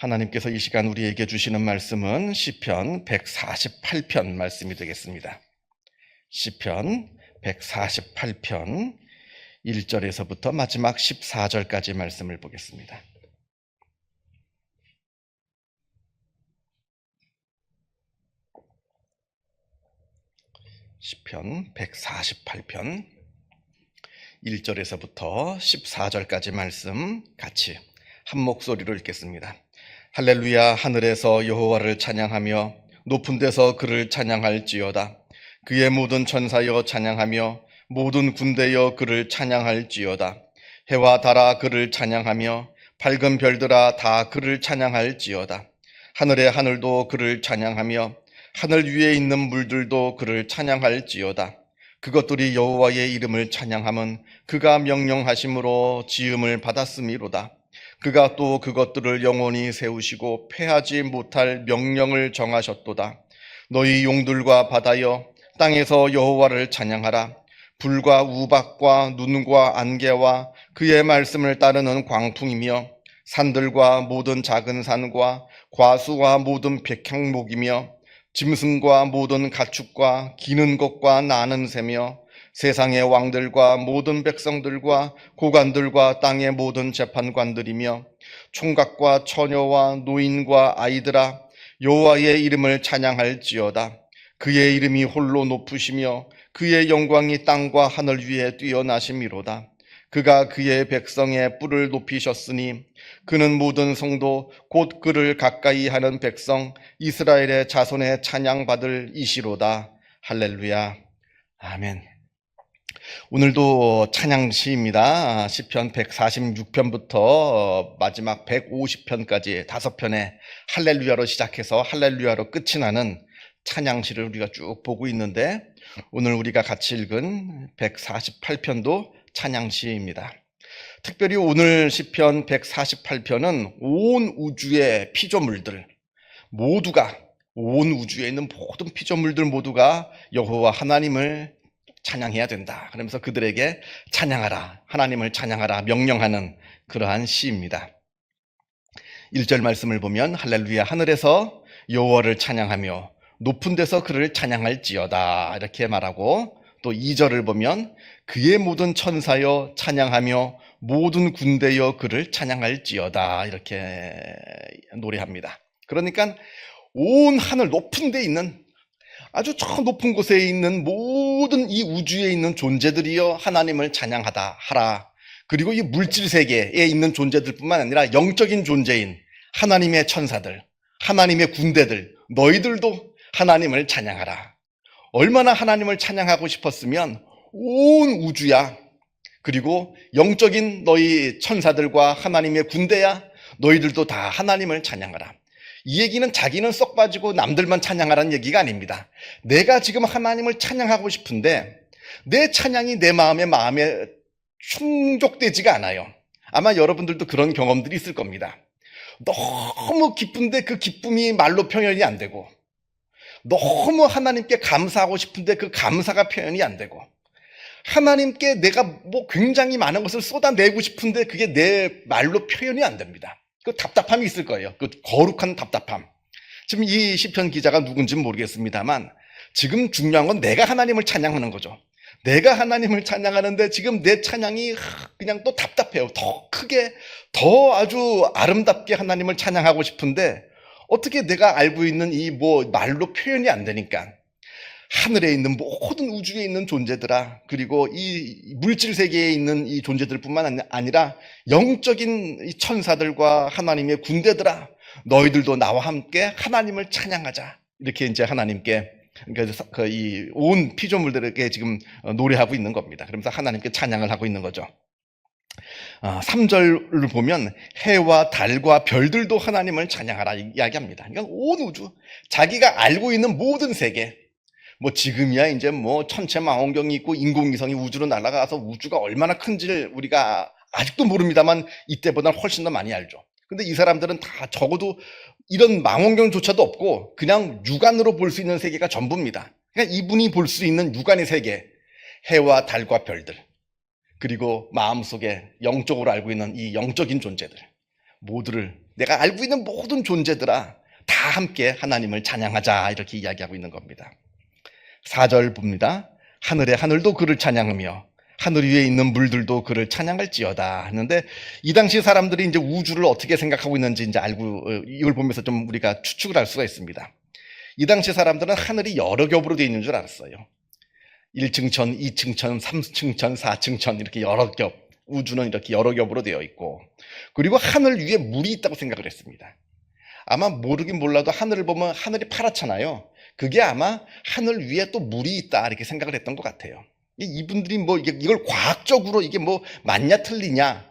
하나님께서 이 시간 우리에게 주시는 말씀은 시편 148편 말씀이 되겠습니다. 시편 148편 1절에서부터 마지막 14절까지 말씀을 보겠습니다. 시편 148편 1절에서부터 14절까지 말씀 같이 한 목소리로 읽겠습니다. 할렐루야. 하늘에서 여호와를 찬양하며 높은 데서 그를 찬양할지어다. 그의 모든 천사여 찬양하며 모든 군대여 그를 찬양할지어다. 해와 달아 그를 찬양하며 밝은 별들아 다 그를 찬양할지어다. 하늘의 하늘도 그를 찬양하며 하늘 위에 있는 물들도 그를 찬양할지어다. 그것들이 여호와의 이름을 찬양함은 그가 명령하심으로 지음을 받았음이로다. 그가 또 그것들을 영원히 세우시고 패하지 못할 명령을 정하셨도다. 너희 용들과 바다여 땅에서 여호와를 찬양하라. 불과 우박과 눈과 안개와 그의 말씀을 따르는 광풍이며 산들과 모든 작은 산과 과수와 모든 백향목이며 짐승과 모든 가축과 기는 것과 나는 새며 세상의 왕들과 모든 백성들과 고관들과 땅의 모든 재판관들이며 총각과 처녀와 노인과 아이들아 여호와의 이름을 찬양할지어다. 그의 이름이 홀로 높으시며 그의 영광이 땅과 하늘 위에 뛰어나심이로다. 그가 그의 백성의 뿔을 높이셨으니 그는 모든 성도 곧 그를 가까이 하는 백성 이스라엘의 자손의 찬양받을 이시로다. 할렐루야. 아멘. 오늘도 찬양시입니다. 시편 146편부터 마지막 150편까지 5편의 할렐루야로 시작해서 할렐루야로 끝이 나는 찬양시를 우리가 쭉 보고 있는데 오늘 우리가 같이 읽은 148편도 찬양시입니다. 특별히 오늘 시편 148편은 온 우주의 피조물들 모두가, 온 우주에 있는 모든 피조물들 모두가 여호와 하나님을 찬양해야 된다. 그러면서 그들에게 찬양하라, 하나님을 찬양하라 명령하는 그러한 시입니다. 1절 말씀을 보면 할렐루야. 하늘에서 여호와를 찬양하며 높은 데서 그를 찬양할지어다 이렇게 말하고, 또 2절을 보면 그의 모든 천사여 찬양하며 모든 군대여 그를 찬양할지어다 이렇게 노래합니다. 그러니까 온 하늘 높은 데 있는, 아주 저 높은 곳에 있는 모든 이 우주에 있는 존재들이여 하나님을 찬양하다 하라. 그리고 이 물질 세계에 있는 존재들뿐만 아니라 영적인 존재인 하나님의 천사들, 하나님의 군대들, 너희들도 하나님을 찬양하라. 얼마나 하나님을 찬양하고 싶었으면 온 우주야, 그리고 영적인 너희 천사들과 하나님의 군대야, 너희들도 다 하나님을 찬양하라. 이 얘기는 자기는 쏙 빠지고 남들만 찬양하라는 얘기가 아닙니다. 내가 지금 하나님을 찬양하고 싶은데 내 찬양이 내 마음에 충족되지가 않아요. 아마 여러분들도 그런 경험들이 있을 겁니다. 너무 기쁜데 그 기쁨이 말로 표현이 안 되고, 너무 하나님께 감사하고 싶은데 그 감사가 표현이 안 되고, 하나님께 내가 굉장히 많은 것을 쏟아내고 싶은데 그게 내 말로 표현이 안 됩니다. 그 답답함이 있을 거예요. 그 거룩한 답답함. 지금 이 시편 기자가 누군지는 모르겠습니다만 지금 중요한 건 내가 하나님을 찬양하는 거죠. 내가 하나님을 찬양하는데 지금 내 찬양이 그냥 또 답답해요. 더 크게, 더 아주 아름답게 하나님을 찬양하고 싶은데 어떻게 내가 알고 있는 이 말로 표현이 안 되니까, 하늘에 있는 모든 우주에 있는 존재들아, 그리고 이 물질 세계에 있는 이 존재들뿐만 아니라 영적인 이 천사들과 하나님의 군대들아, 너희들도 나와 함께 하나님을 찬양하자. 이렇게 이제 하나님께, 그러니까 이 온 피조물들에게 지금 노래하고 있는 겁니다. 그러면서 하나님께 찬양을 하고 있는 거죠. 3절을 보면 해와 달과 별들도 하나님을 찬양하라 이야기합니다. 그러니까 온 우주, 자기가 알고 있는 모든 세계, 지금이야 이제 천체망원경이 있고 인공위성이 우주로 날아가서 우주가 얼마나 큰지를 우리가 아직도 모릅니다만 이때보다 훨씬 더 많이 알죠. 근데 이 사람들은 다 적어도 이런 망원경조차도 없고 그냥 육안으로 볼 수 있는 세계가 전부입니다. 그러니까 이분이 볼 수 있는 육안의 세계, 해와 달과 별들, 그리고 마음속에 영적으로 알고 있는 이 영적인 존재들, 모두를, 내가 알고 있는 모든 존재들아 다 함께 하나님을 찬양하자, 이렇게 이야기하고 있는 겁니다. 4절 봅니다. 하늘의 하늘도 그를 찬양하며 하늘 위에 있는 물들도 그를 찬양할지어다 했는데, 이 당시 사람들이 이제 우주를 어떻게 생각하고 있는지 이제 알고, 이걸 보면서 좀 우리가 추측을 할 수가 있습니다. 이 당시 사람들은 하늘이 여러 겹으로 되어 있는 줄 알았어요. 1층 천, 2층 천, 3층 천, 4층 천, 이렇게 여러 겹, 우주는 이렇게 여러 겹으로 되어 있고, 그리고 하늘 위에 물이 있다고 생각을 했습니다. 아마 모르긴 몰라도 하늘을 보면 하늘이 파랗잖아요. 그게 아마 하늘 위에 또 물이 있다, 이렇게 생각을 했던 것 같아요. 이분들이 뭐 이걸 과학적으로 이게 뭐 맞냐 틀리냐,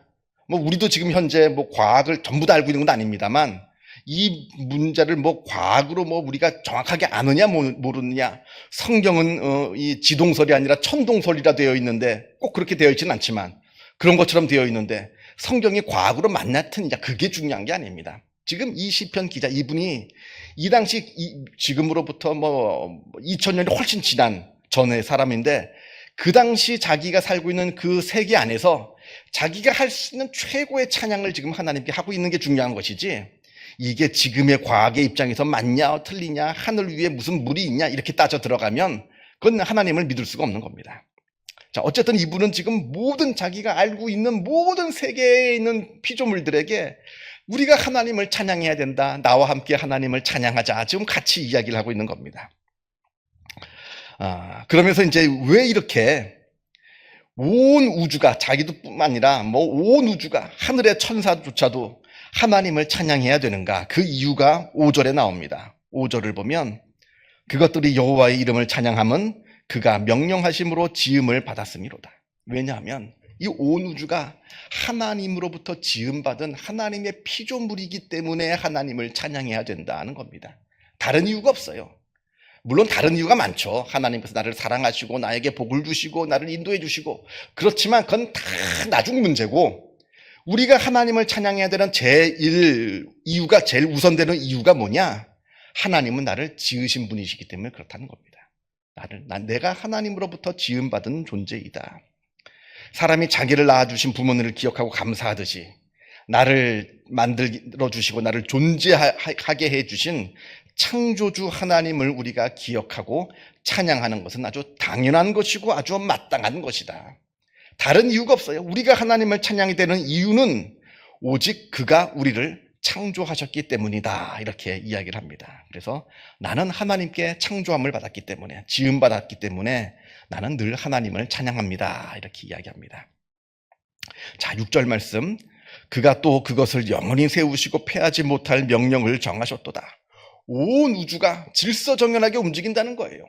뭐 우리도 지금 현재 뭐 과학을 전부 다 알고 있는 건 아닙니다만, 이 문제를 뭐 과학으로 뭐 우리가 정확하게 아느냐 모르느냐, 성경은 이 지동설이 아니라 천동설이라 되어 있는데, 꼭 그렇게 되어 있지는 않지만 그런 것처럼 되어 있는데, 성경이 과학으로 맞냐 틀리냐, 그게 중요한 게 아닙니다. 지금 이 시편 기자, 이분이 이 당시 지금으로부터 뭐 2000년이 훨씬 지난 전의 사람인데, 그 당시 자기가 살고 있는 그 세계 안에서 자기가 할 수 있는 최고의 찬양을 지금 하나님께 하고 있는 게 중요한 것이지, 이게 지금의 과학의 입장에서 맞냐 틀리냐, 하늘 위에 무슨 물이 있냐, 이렇게 따져 들어가면 그건 하나님을 믿을 수가 없는 겁니다. 자, 어쨌든 이분은 지금 모든 자기가 알고 있는 모든 세계에 있는 피조물들에게 우리가 하나님을 찬양해야 된다, 나와 함께 하나님을 찬양하자, 지금 같이 이야기를 하고 있는 겁니다. 그러면서 이제 왜 이렇게 온 우주가, 자기도 뿐만 아니라 뭐 온 우주가, 하늘의 천사조차도 하나님을 찬양해야 되는가, 그 이유가 5절에 나옵니다. 5절을 보면, 그것들이 여호와의 이름을 찬양함은 그가 명령하심으로 지음을 받았음이로다. 왜냐하면 이 온 우주가 하나님으로부터 지음받은 하나님의 피조물이기 때문에 하나님을 찬양해야 된다는 겁니다. 다른 이유가 없어요. 물론 다른 이유가 많죠. 하나님께서 나를 사랑하시고 나에게 복을 주시고 나를 인도해 주시고, 그렇지만 그건 다 나중 문제고, 우리가 하나님을 찬양해야 되는 제일 이유가, 제일 우선되는 이유가 뭐냐? 하나님은 나를 지으신 분이시기 때문에 그렇다는 겁니다. 내가 하나님으로부터 지음받은 존재이다. 사람이 자기를 낳아주신 부모님을 기억하고 감사하듯이, 나를 만들어주시고 나를 존재하게 해주신 창조주 하나님을 우리가 기억하고 찬양하는 것은 아주 당연한 것이고 아주 마땅한 것이다. 다른 이유가 없어요. 우리가 하나님을 찬양이 되는 이유는 오직 그가 우리를 창조하셨기 때문이다, 이렇게 이야기를 합니다. 그래서 나는 하나님께 창조함을 받았기 때문에, 지음받았기 때문에 나는 늘 하나님을 찬양합니다, 이렇게 이야기합니다. 자, 6절 말씀, 그가 또 그것을 영원히 세우시고 패하지 못할 명령을 정하셨도다. 온 우주가 질서정연하게 움직인다는 거예요.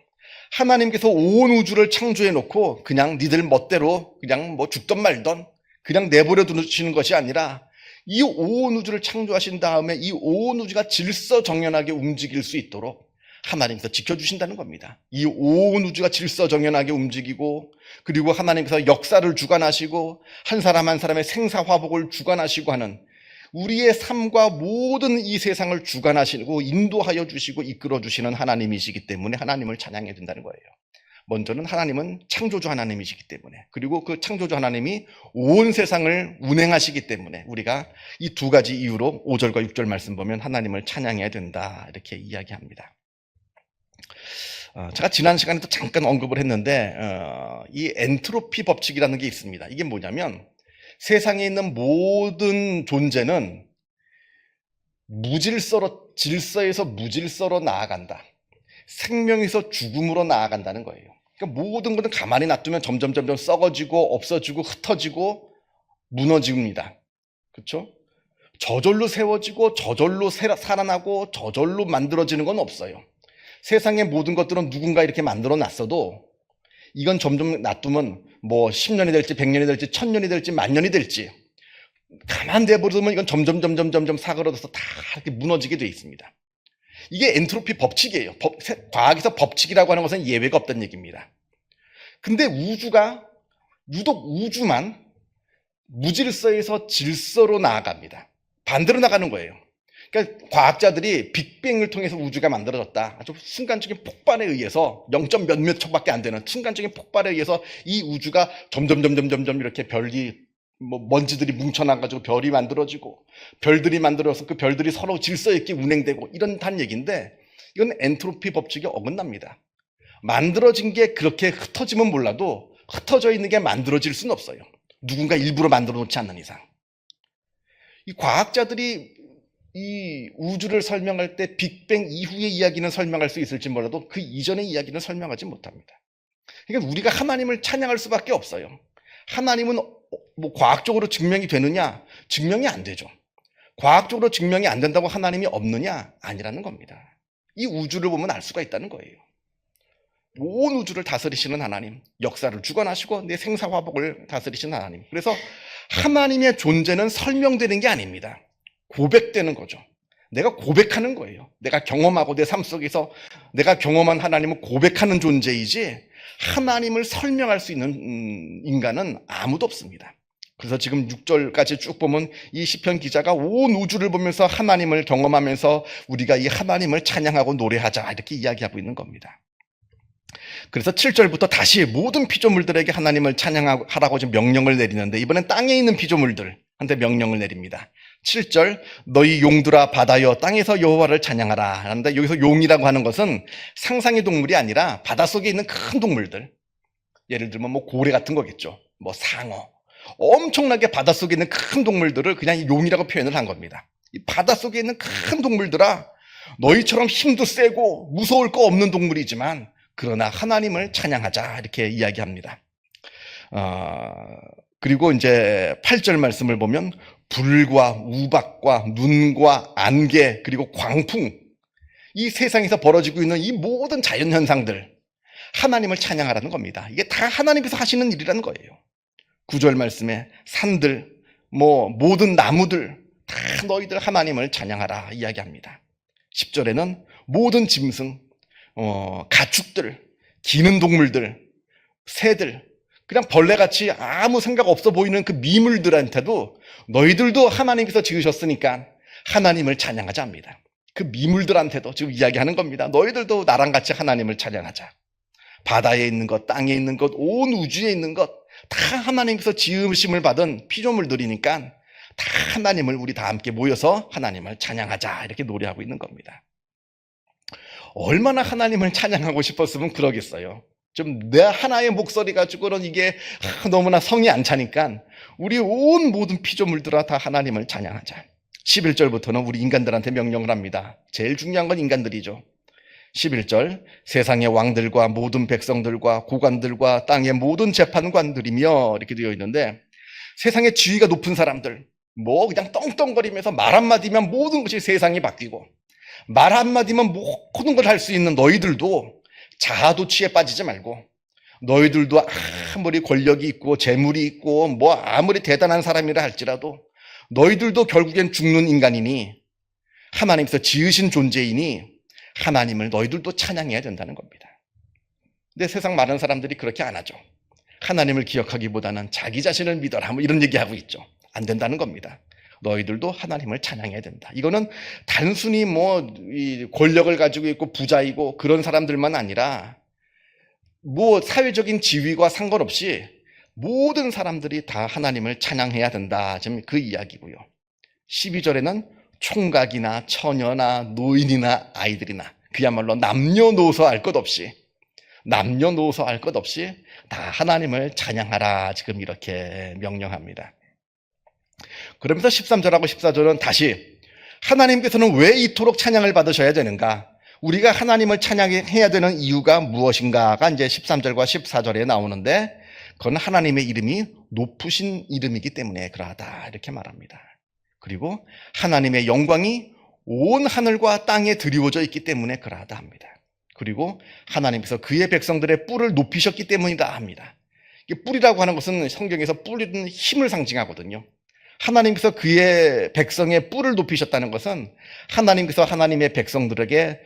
하나님께서 온 우주를 창조해 놓고 그냥 니들 멋대로 그냥 뭐 죽던 말던 그냥 내버려 두시는 것이 아니라, 이 온 우주를 창조하신 다음에 이 온 우주가 질서정연하게 움직일 수 있도록 하나님께서 지켜주신다는 겁니다. 이 온 우주가 질서정연하게 움직이고, 그리고 하나님께서 역사를 주관하시고 한 사람 한 사람의 생사화복을 주관하시고 하는, 우리의 삶과 모든 이 세상을 주관하시고 인도하여 주시고 이끌어 주시는 하나님이시기 때문에 하나님을 찬양해야 된다는 거예요. 먼저는 하나님은 창조주 하나님이시기 때문에, 그리고 그 창조주 하나님이 온 세상을 운행하시기 때문에 우리가 이 두 가지 이유로 5절과 6절 말씀 보면 하나님을 찬양해야 된다, 이렇게 이야기합니다. 제가 지난 시간에도 잠깐 언급을 했는데, 이 엔트로피 법칙이라는 게 있습니다. 이게 뭐냐면, 세상에 있는 모든 존재는 질서에서 무질서로 나아간다. 생명에서 죽음으로 나아간다는 거예요. 그러니까 모든 것은 가만히 놔두면 점점 썩어지고 없어지고 흩어지고 무너집니다. 그렇죠? 저절로 세워지고 저절로 살아나고 저절로 만들어지는 건 없어요. 세상의 모든 것들은 누군가 이렇게 만들어 놨어도 이건 점점 놔두면 뭐 10년이 될지 100년이 될지 1000년이 될지 10,000년이 될지 가만 내버려두면 이건 점점 사그러져서 다 이렇게 무너지게 돼 있습니다. 이게 엔트로피 법칙이에요. 과학에서 법칙이라고 하는 것은 예외가 없다는 얘기입니다. 근데 유독 우주만 무질서에서 질서로 나아갑니다. 반대로 나가는 거예요. 그러니까 과학자들이 빅뱅을 통해서 우주가 만들어졌다, 아주 순간적인 폭발에 의해서 0. 몇몇 초밖에 안 되는 순간적인 폭발에 의해서 이 우주가 점점 이렇게 별이 뭐 먼지들이 뭉쳐나가지고 별이 만들어지고 별들이 만들어서 그 별들이 서로 질서 있게 운행되고 이런 얘기인데 이건 엔트로피 법칙에 어긋납니다. 만들어진 게 그렇게 흩어지면 몰라도 흩어져 있는 게 만들어질 수는 없어요. 누군가 일부러 만들어 놓지 않는 이상. 이 과학자들이 이 우주를 설명할 때 빅뱅 이후의 이야기는 설명할 수 있을지 몰라도 그 이전의 이야기는 설명하지 못합니다. 그러니까 우리가 하나님을 찬양할 수밖에 없어요. 하나님은 뭐 과학적으로 증명이 되느냐? 증명이 안 되죠. 과학적으로 증명이 안 된다고 하나님이 없느냐? 아니라는 겁니다. 이 우주를 보면 알 수가 있다는 거예요. 온 우주를 다스리시는 하나님, 역사를 주관하시고 내 생사화복을 다스리시는 하나님. 그래서 하나님의 존재는 설명되는 게 아닙니다. 고백되는 거죠. 내가 고백하는 거예요. 내가 경험하고 내 삶 속에서 내가 경험한 하나님은 고백하는 존재이지 하나님을 설명할 수 있는 인간은 아무도 없습니다. 그래서 지금 6절까지 쭉 보면 이 시편 기자가 온 우주를 보면서 하나님을 경험하면서 우리가 이 하나님을 찬양하고 노래하자 이렇게 이야기하고 있는 겁니다. 그래서 7절부터 다시 모든 피조물들에게 하나님을 찬양하라고 지금 명령을 내리는데 이번엔 땅에 있는 피조물들한테 명령을 내립니다. 7절 너희 용들아 바다여 땅에서 여호와를 찬양하라 하는데 여기서 용이라고 하는 것은 상상의 동물이 아니라 바닷속에 있는 큰 동물들, 예를 들면 뭐 고래 같은 거겠죠. 뭐 상어, 엄청나게 바닷속에 있는 큰 동물들을 그냥 용이라고 표현을 한 겁니다. 이 바닷속에 있는 큰 동물들아 너희처럼 힘도 세고 무서울 거 없는 동물이지만 그러나 하나님을 찬양하자 이렇게 이야기합니다. 그리고 이제 8절 말씀을 보면 불과 우박과 눈과 안개 그리고 광풍, 이 세상에서 벌어지고 있는 이 모든 자연현상들 하나님을 찬양하라는 겁니다. 이게 다 하나님께서 하시는 일이라는 거예요. 9절 말씀에 산들, 뭐 모든 나무들 다 너희들 하나님을 찬양하라 이야기합니다. 10절에는 모든 짐승, 가축들, 기는 동물들, 새들, 그냥 벌레같이 아무 생각 없어 보이는 그 미물들한테도 너희들도 하나님께서 지으셨으니까 하나님을 찬양하자 합니다. 그 미물들한테도 지금 이야기하는 겁니다. 너희들도 나랑 같이 하나님을 찬양하자. 바다에 있는 것, 땅에 있는 것, 온 우주에 있는 것 다 하나님께서 지으심을 받은 피조물들이니까 다 하나님을 우리 다 함께 모여서 하나님을 찬양하자 이렇게 노래하고 있는 겁니다. 얼마나 하나님을 찬양하고 싶었으면 그러겠어요. 좀 내 하나의 목소리 가지고는 이게 너무나 성이 안 차니까 우리 온 모든 피조물들아 다 하나님을 찬양하자. 11절부터는 우리 인간들한테 명령을 합니다. 제일 중요한 건 인간들이죠. 11절 세상의 왕들과 모든 백성들과 고관들과 땅의 모든 재판관들이며 이렇게 되어 있는데 세상의 지위가 높은 사람들, 뭐 그냥 떵떵거리면서 말 한마디면 모든 것이 세상이 바뀌고 말 한마디면 모든 걸 할 수 있는 너희들도 자아도취에 빠지지 말고 너희들도 아무리 권력이 있고 재물이 있고 뭐 아무리 대단한 사람이라 할지라도 너희들도 결국엔 죽는 인간이니 하나님께서 지으신 존재이니 하나님을 너희들도 찬양해야 된다는 겁니다. 근데 세상 많은 사람들이 그렇게 안 하죠. 하나님을 기억하기보다는 자기 자신을 믿어라 뭐 이런 얘기하고 있죠. 안 된다는 겁니다. 너희들도 하나님을 찬양해야 된다. 이거는 단순히 뭐 권력을 가지고 있고 부자이고 그런 사람들만 아니라 뭐 사회적인 지위와 상관없이 모든 사람들이 다 하나님을 찬양해야 된다. 지금 그 이야기고요. 12절에는 총각이나 처녀나 노인이나 아이들이나 그야말로 남녀노소 알 것 없이 다 하나님을 찬양하라. 지금 이렇게 명령합니다. 그러면서 13절하고 14절은 다시 하나님께서는 왜 이토록 찬양을 받으셔야 되는가? 우리가 하나님을 찬양해야 되는 이유가 무엇인가가 이제 13절과 14절에 나오는데 그건 하나님의 이름이 높으신 이름이기 때문에 그러하다 이렇게 말합니다. 그리고 하나님의 영광이 온 하늘과 땅에 드리워져 있기 때문에 그러하다 합니다. 그리고 하나님께서 그의 백성들의 뿔을 높이셨기 때문이다 합니다. 뿔이라고 하는 것은 성경에서 뿔은 힘을 상징하거든요. 하나님께서 그의 백성의 뿔을 높이셨다는 것은 하나님께서 하나님의 백성들에게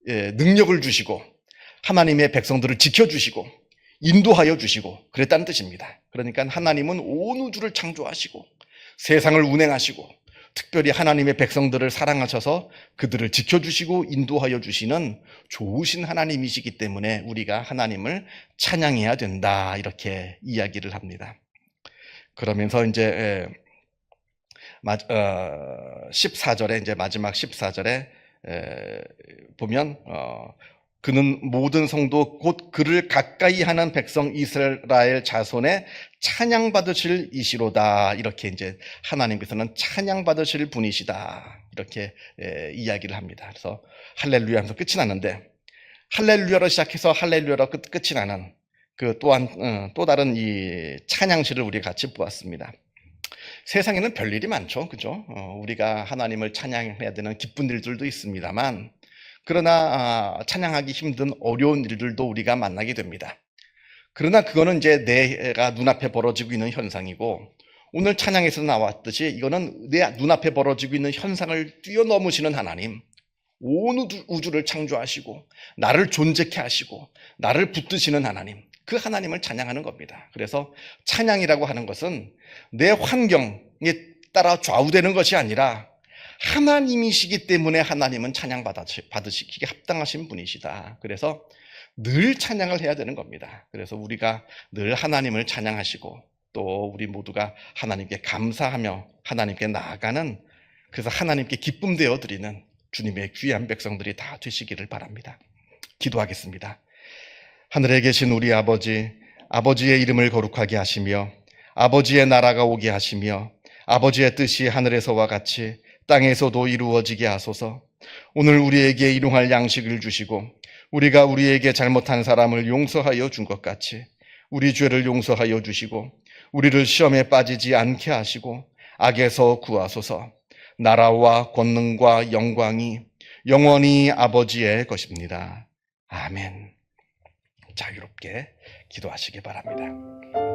능력을 주시고 하나님의 백성들을 지켜주시고 인도하여 주시고 그랬다는 뜻입니다. 그러니까 하나님은 온 우주를 창조하시고 세상을 운행하시고 특별히 하나님의 백성들을 사랑하셔서 그들을 지켜주시고 인도하여 주시는 좋으신 하나님이시기 때문에 우리가 하나님을 찬양해야 된다 이렇게 이야기를 합니다. 그러면서 이제 14절에 이제 마지막 14절에 보면 그는 모든 성도 곧 그를 가까이 하는 백성 이스라엘 자손의 찬양 받으실 이시로다. 이렇게 이제 하나님께서는 찬양 받으실 분이시다. 이렇게 이야기를 합니다. 그래서 할렐루야 하면서 끝이 나는데, 할렐루야로 시작해서 할렐루야로 끝이 나는 그 또한 또 다른 이 찬양시를 우리 같이 보았습니다. 세상에는 별일이 많죠. 그죠? 우리가 하나님을 찬양해야 되는 기쁜 일들도 있습니다만, 그러나 찬양하기 힘든 어려운 일들도 우리가 만나게 됩니다. 그러나 그거는 이제 내가 눈앞에 벌어지고 있는 현상이고, 오늘 찬양에서 나왔듯이 이거는 내 눈앞에 벌어지고 있는 현상을 뛰어넘으시는 하나님, 온 우주를 창조하시고 나를 존재케 하시고 나를 붙드시는 하나님, 그 하나님을 찬양하는 겁니다. 그래서 찬양이라고 하는 것은 내 환경에 따라 좌우되는 것이 아니라 하나님이시기 때문에 하나님은 찬양 받으시기에 합당하신 분이시다. 그래서 늘 찬양을 해야 되는 겁니다. 그래서 우리가 늘 하나님을 찬양하시고 또 우리 모두가 하나님께 감사하며 하나님께 나아가는, 그래서 하나님께 기쁨 되어 드리는 주님의 귀한 백성들이 다 되시기를 바랍니다. 기도하겠습니다. 하늘에 계신 우리 아버지, 아버지의 이름을 거룩하게 하시며 아버지의 나라가 오게 하시며 아버지의 뜻이 하늘에서와 같이 땅에서도 이루어지게 하소서. 오늘 우리에게 일용할 양식을 주시고 우리가 우리에게 잘못한 사람을 용서하여 준 것 같이 우리 죄를 용서하여 주시고 우리를 시험에 빠지지 않게 하시고 악에서 구하소서. 나라와 권능과 영광이 영원히 아버지의 것입니다. 아멘. 자유롭게 기도하시기 바랍니다.